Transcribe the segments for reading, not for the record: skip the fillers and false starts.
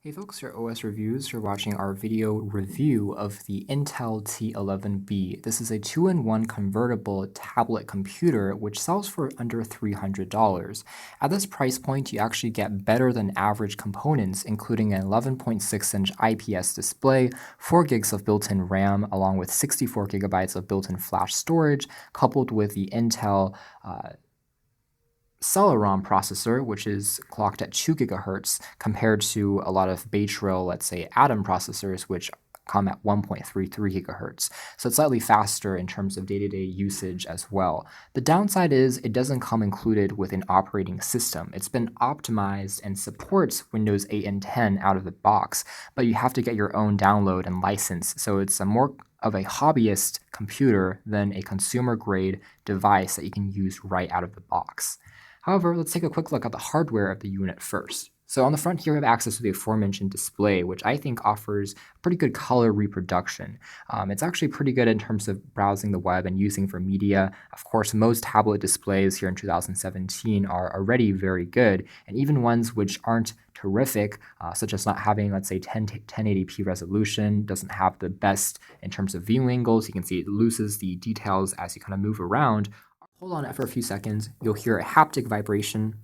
Hey folks, your OS Reviews. You're watching our video review of the Intel T11B. This is a 2-in-1 convertible tablet computer which sells for under $300. At this price point, you actually get better than average components, including an 11.6-inch IPS display, 4 gigs of built-in RAM, along with 64 gigabytes of built-in flash storage, coupled with the Intel Celeron processor, which is clocked at 2 gigahertz, compared to a lot of Bay Trail, let's say, Atom processors, which come at 1.33 gigahertz. So it's slightly faster in terms of day-to-day usage as well. The downside is it doesn't come included with an operating system. It's been optimized and supports Windows 8 and 10 out of the box, but you have to get your own download and license. So it's a more of a hobbyist computer than a consumer-grade device that you can use right out of the box. However, let's take a quick look at the hardware of the unit first. So on the front here, we have access to the aforementioned display, which I think offers pretty good color reproduction. It's actually pretty good in terms of browsing the web and using for media. Of course, most tablet displays here in 2017 are already very good, and even ones which aren't terrific, such as not having, let's say, 1080p resolution, doesn't have the best in terms of view angles. You can see it loses the details as you kind of move around. Hold on it for a few seconds, you'll hear a haptic vibration,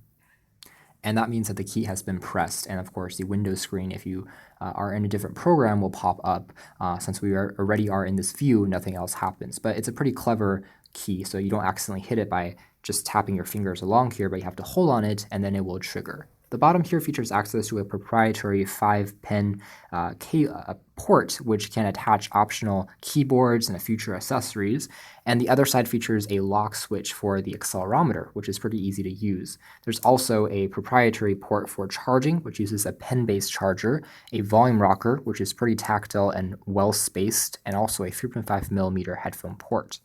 and that means that the key has been pressed. And of course, the Windows screen, if you are in a different program, will pop up. Since we already are in this view, nothing else happens. But it's a pretty clever key, so you don't accidentally hit it by just tapping your fingers along here, but you have to hold on it, and then it will trigger. The bottom here features access to a proprietary 5-pin port, which can attach optional keyboards and future accessories. And the other side features a lock switch for the accelerometer, which is pretty easy to use. There's also a proprietary port for charging, which uses a pen-based charger, a volume rocker, which is pretty tactile and well-spaced, and also a 3.5mm headphone port.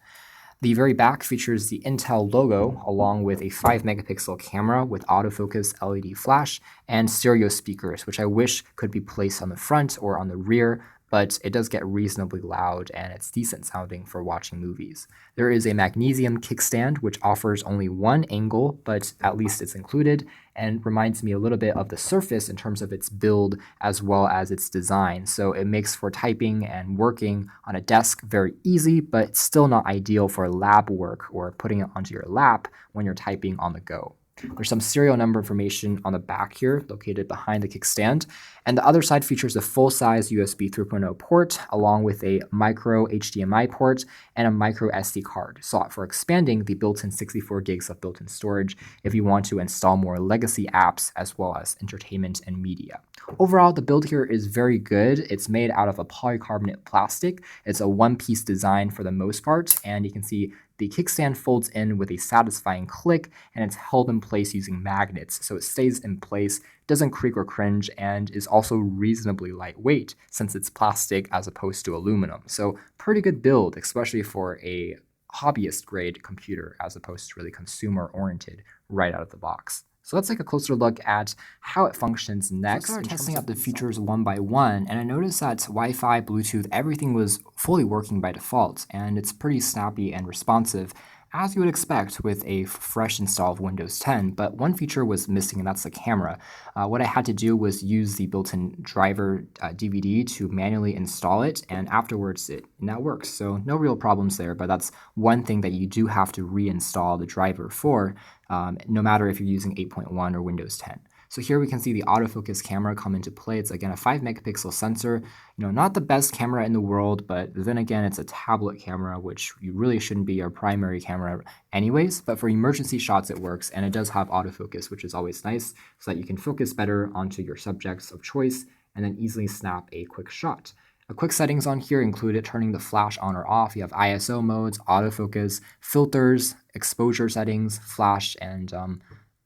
The very back features the Intel logo along with a 5-megapixel camera with autofocus LED flash and stereo speakers, which I wish could be placed on the front or on the rear, but it does get reasonably loud and it's decent sounding for watching movies. There is a magnesium kickstand which offers only one angle, but at least it's included, and reminds me a little bit of the Surface in terms of its build as well as its design. So it makes for typing and working on a desk very easy, but still not ideal for lab work or putting it onto your lap when you're typing on the go. There's some serial number information on the back here, located behind the kickstand. And the other side features a full-size USB 3.0 port, along with a micro HDMI port and a micro SD card slot for expanding the built-in 64 gigs of built-in storage if you want to install more legacy apps as well as entertainment and media. Overall, the build here is very good. It's made out of a polycarbonate plastic. It's a one-piece design for the most part, and you can see the kickstand folds in with a satisfying click, and it's held in place using magnets, so it stays in place, doesn't creak or cringe, and is also reasonably lightweight since it's plastic as opposed to aluminum. So pretty good build, especially for a hobbyist grade computer as opposed to really consumer oriented right out of the box. So let's take a closer look at how it functions next. So I started testing out the features one by one, and I noticed that Wi-Fi, Bluetooth, everything was fully working by default, and it's pretty snappy and responsive, as you would expect with a fresh install of Windows 10, but one feature was missing, and that's the camera. What I had to do was use the built-in driver DVD to manually install it, and afterwards it now works. So no real problems there, but that's one thing that you do have to reinstall the driver for, no matter if you're using 8.1 or Windows 10. So here we can see the autofocus camera come into play. It's again a 5-megapixel sensor. Not the best camera in the world, but then again, it's a tablet camera, which you really shouldn't be your primary camera anyways. But for emergency shots, it works, and it does have autofocus, which is always nice, so that you can focus better onto your subjects of choice and then easily snap a quick shot. Quick settings on here include turning the flash on or off. You have ISO modes, autofocus, filters, exposure settings, flash, and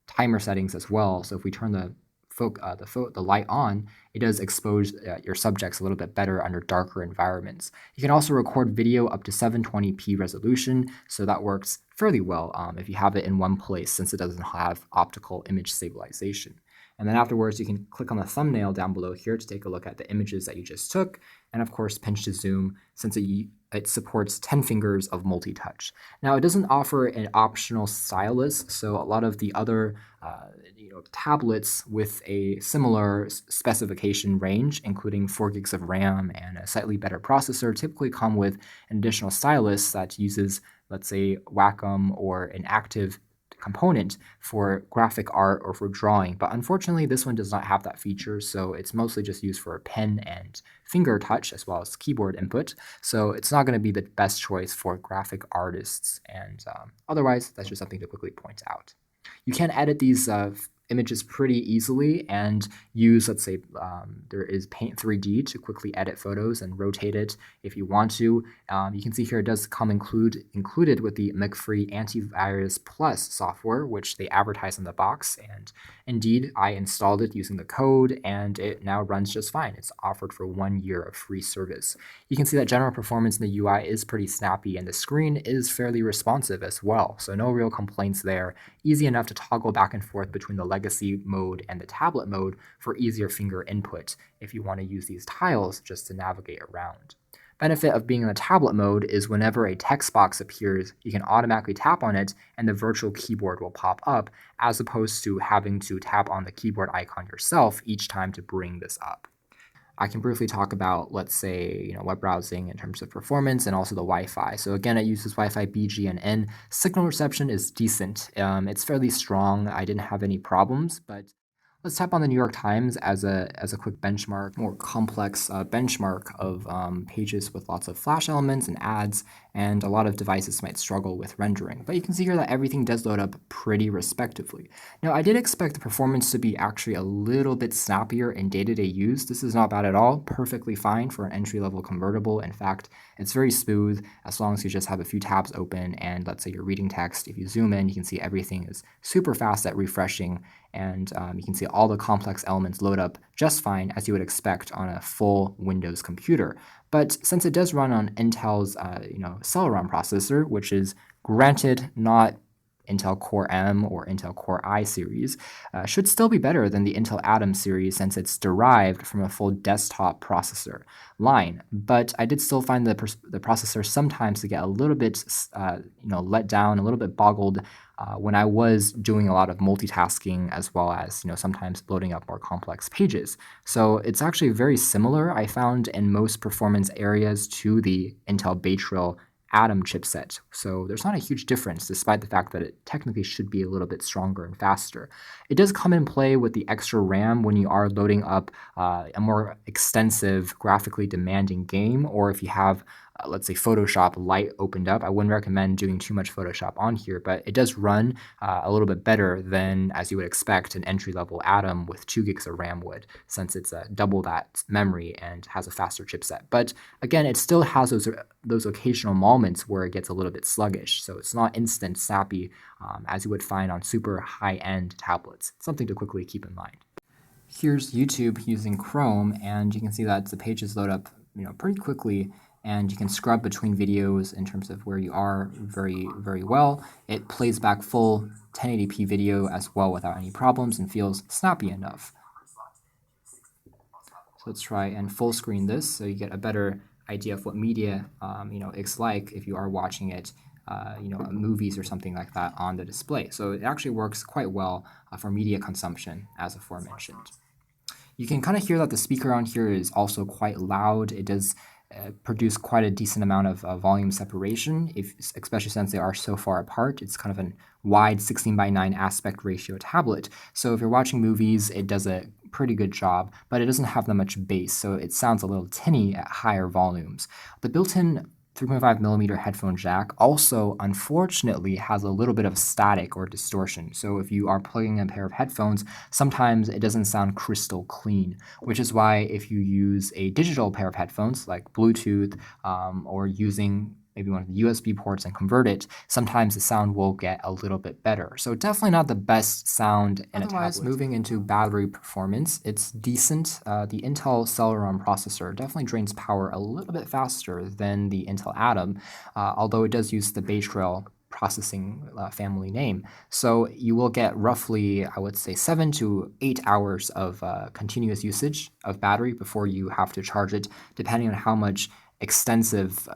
timer settings as well. So if we turn the light on, it does expose your subjects a little bit better under darker environments. You can also record video up to 720p resolution, so that works fairly well if you have it in one place, since it doesn't have optical image stabilization. And then afterwards, you can click on the thumbnail down below here to take a look at the images that you just took, and of course, pinch to zoom since it supports 10 fingers of multi-touch. Now, it doesn't offer an optional stylus, so a lot of the other tablets with a similar specification range, including 4 gigs of RAM and a slightly better processor, typically come with an additional stylus that uses, let's say, Wacom or an active component for graphic art or for drawing, but unfortunately this one does not have that feature, so it's mostly just used for pen and finger touch as well as keyboard input, so it's not going to be the best choice for graphic artists, and otherwise that's just something to quickly point out. You can edit these images pretty easily and use, let's say, there is Paint 3D to quickly edit photos and rotate it if you want to. You can see here it does come included with the McFree Antivirus Plus software, which they advertise in the box, and indeed I installed it using the code and it now runs just fine. It's offered for 1 year of free service. You can see that general performance in the UI is pretty snappy and the screen is fairly responsive as well, so no real complaints there. Easy enough to toggle back and forth between the legacy mode and the tablet mode for easier finger input if you want to use these tiles just to navigate around. Benefit of being in the tablet mode is whenever a text box appears, you can automatically tap on it and the virtual keyboard will pop up, as opposed to having to tap on the keyboard icon yourself each time to bring this up. I can briefly talk about, let's say, web browsing in terms of performance and also the Wi-Fi. So again, it uses Wi-Fi BG and N. Signal reception is decent. It's fairly strong. I didn't have any problems, but let's tap on the New York Times as a quick benchmark, more complex benchmark of pages with lots of flash elements and ads, and a lot of devices might struggle with rendering. But you can see here that everything does load up pretty respectively. Now, I did expect the performance to be actually a little bit snappier in day-to-day use. This is not bad at all, perfectly fine for an entry-level convertible. In fact, it's very smooth as long as you just have a few tabs open and let's say you're reading text. If you zoom in, you can see everything is super fast at refreshing, and you can see all the complex elements load up just fine as you would expect on a full Windows computer. But since it does run on Intel's Celeron processor, which is granted not Intel Core M or Intel Core I series, should still be better than the Intel Atom series since it's derived from a full desktop processor line. But I did still find the processor sometimes to get a little bit let down, a little bit boggled when I was doing a lot of multitasking as well as sometimes loading up more complex pages. So it's actually very similar, I found, in most performance areas to the Intel Bay Trail Atom chipset. So there's not a huge difference despite the fact that it technically should be a little bit stronger and faster. It does come in play with the extra RAM when you are loading up a more extensive, graphically demanding game, or if you have let's say Photoshop Lite opened up. I wouldn't recommend doing too much Photoshop on here, but it does run a little bit better than, as you would expect, an entry-level Atom with 2 gigs of RAM would, since it's double that memory and has a faster chipset. But again, it still has those occasional moments where it gets a little bit sluggish, so it's not instant snappy as you would find on super high-end tablets. It's something to quickly keep in mind. Here's YouTube using Chrome, and you can see that the pages load up pretty quickly, and you can scrub between videos in terms of where you are very, very well. It plays back full 1080p video as well without any problems and feels snappy enough. So let's try and full screen this so you get a better idea of what media it's like if you are watching it movies or something like that on the display. So it actually works quite well for media consumption as aforementioned. You can kind of hear that the speaker on here is also quite loud. It does produce quite a decent amount of volume separation, especially since they are so far apart. It's kind of a wide 16:9 aspect ratio tablet. So if you're watching movies, it does a pretty good job, but it doesn't have that much bass, so it sounds a little tinny at higher volumes. The built-in 3.5mm headphone jack also, unfortunately, has a little bit of static or distortion. So if you are plugging in a pair of headphones, sometimes it doesn't sound crystal clean, which is why if you use a digital pair of headphones like Bluetooth or using maybe one of the USB ports and convert it, sometimes the sound will get a little bit better. So definitely not the best sound in a tablet. Moving into battery performance, it's decent. The Intel Celeron processor definitely drains power a little bit faster than the Intel Atom, although it does use the Bay Trail processing family name. So you will get roughly, I would say, 7 to 8 hours of continuous usage of battery before you have to charge it, depending on how much extensive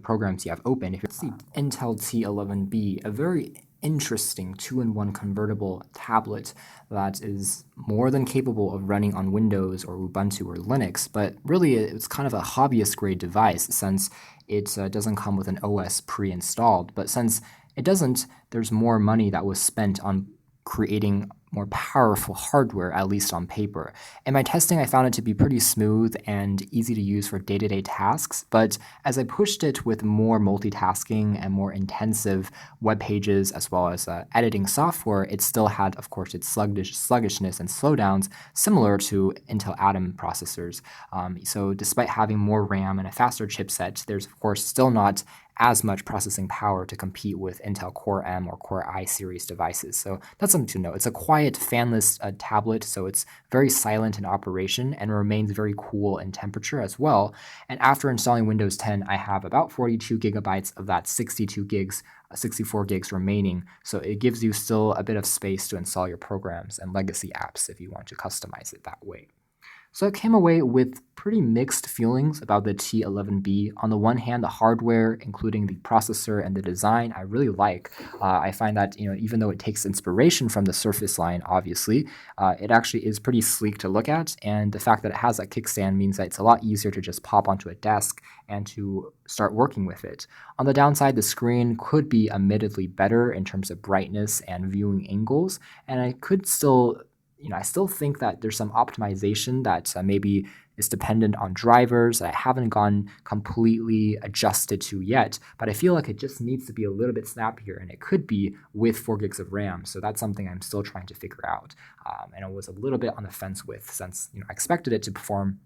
programs you have open. If it's the Intel T11B, a very interesting 2-in-1 convertible tablet that is more than capable of running on Windows or Ubuntu or Linux, but really it's kind of a hobbyist grade device since it doesn't come with an OS pre-installed. But since it doesn't, there's more money that was spent on creating more powerful hardware, at least on paper. In my testing, I found it to be pretty smooth and easy to use for day-to-day tasks, but as I pushed it with more multitasking and more intensive web pages as well as editing software, it still had, of course, its sluggishness and slowdowns similar to Intel Atom processors. So despite having more RAM and a faster chipset, there's, of course, still not as much processing power to compete with Intel Core M or Core I series devices. So that's something to know. It's a quiet, fanless tablet, so it's very silent in operation and remains very cool in temperature as well. And after installing Windows 10, I have about 42 gigabytes of that 64 gigs remaining. So it gives you still a bit of space to install your programs and legacy apps if you want to customize it that way. So I came away with pretty mixed feelings about the T11B. On the one hand, the hardware, including the processor and the design, I really like. I find that even though it takes inspiration from the Surface line, obviously, it actually is pretty sleek to look at. And the fact that it has that kickstand means that it's a lot easier to just pop onto a desk and to start working with it. On the downside, the screen could be admittedly better in terms of brightness and viewing angles, and I could still I still think that there's some optimization that maybe is dependent on drivers that I haven't gone completely adjusted to yet, but I feel like it just needs to be a little bit snappier, and it could be with 4 gigs of RAM. So that's something I'm still trying to figure out, and I was a little bit on the fence with, since I expected it to perform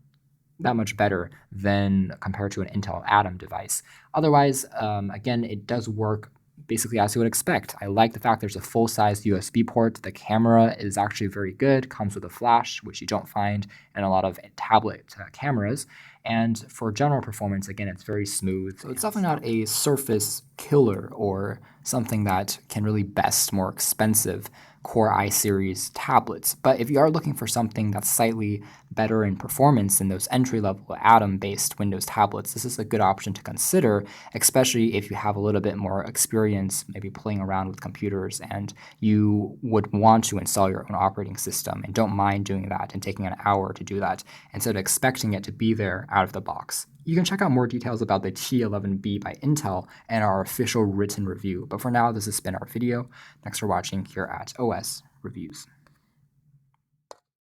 that much better than compared to an Intel Atom device. Otherwise, again, it does work basically as you would expect. I like the fact there's a full-size USB port. The camera is actually very good, comes with a flash, which you don't find in a lot of tablet cameras. And for general performance, again, it's very smooth. So it's definitely not a Surface killer or something that can really best more expensive Core I series tablets. But if you are looking for something that's slightly better in performance than those entry-level Atom-based Windows tablets, this is a good option to consider, especially if you have a little bit more experience maybe playing around with computers and you would want to install your own operating system and don't mind doing that and taking an hour to do that instead of expecting it to be there out of the box. You can check out more details about the T11B by Intel and our official written review. But for now, this has been our video. Thanks for watching here at OS Reviews.